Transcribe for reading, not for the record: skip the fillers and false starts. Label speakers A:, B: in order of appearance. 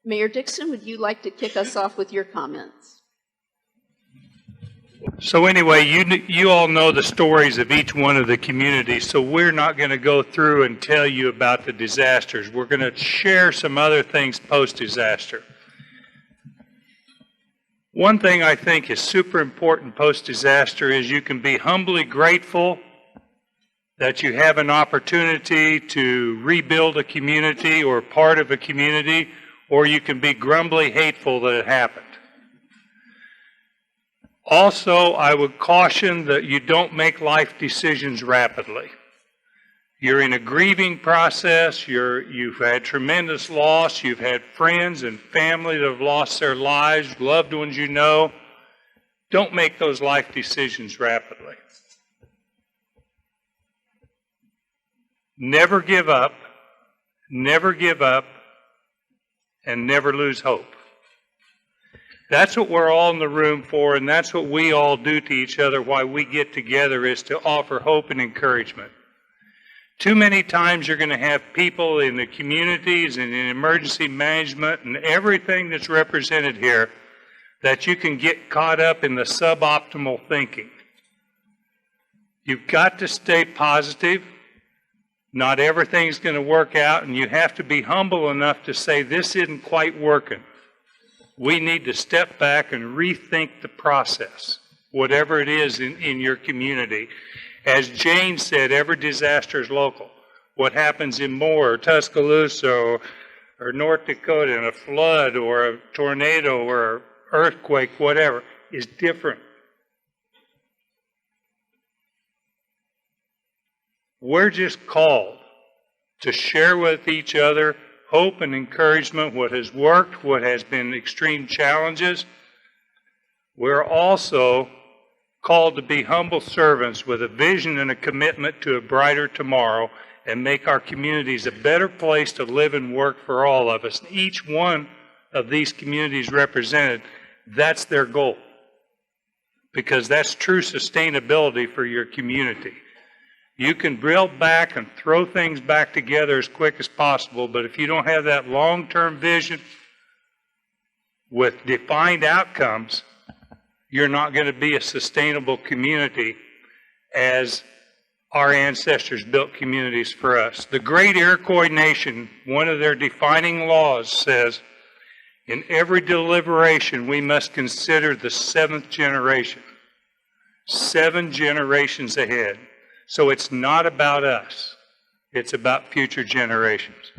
A: Mayor Dixon, would you like to kick us off with your comments?
B: So anyway, you all know the stories of each one of the communities, so we're not going to go through and tell you about the disasters. We're going to share some other things post-disaster. One thing I think is super important post-disaster is you can be humbly grateful that you have an opportunity to rebuild a community or part of a community, or you can be grumbly hateful that it happened. Also, I would caution that you don't make life decisions rapidly. You're in a grieving process, you've had tremendous loss, you've had friends and family that have lost their lives, loved ones you know. Don't make those life decisions rapidly. Never give up, and never lose hope. That's what we're all in the room for, and that's what we all do to each other, why we get together, is to offer hope and encouragement. Too many times you're going to have people in the communities and in emergency management and everything that's represented here that you can get caught up in the suboptimal thinking. You've got to stay positive. Not everything's going to work out, and you have to be humble enough to say, this isn't quite working. We need to step back and rethink the process, whatever it is in your community. As Jane said, every disaster is local. What happens in Moore or Tuscaloosa or North Dakota in a flood or a tornado or an earthquake, whatever, is different. We're just called to share with each other hope and encouragement, what has worked, what has been extreme challenges. We're also called to be humble servants with a vision and a commitment to a brighter tomorrow and make our communities a better place to live and work for all of us. Each one of these communities represented, that's their goal, because that's true sustainability for your community. You can build back and throw things back together as quick as possible, but if you don't have that long-term vision with defined outcomes, you're not going to be a sustainable community as our ancestors built communities for us. The great Iroquois nation, one of their defining laws says, in every deliberation we must consider the seventh generation, 7 generations ahead. So it's not about us, it's about future generations.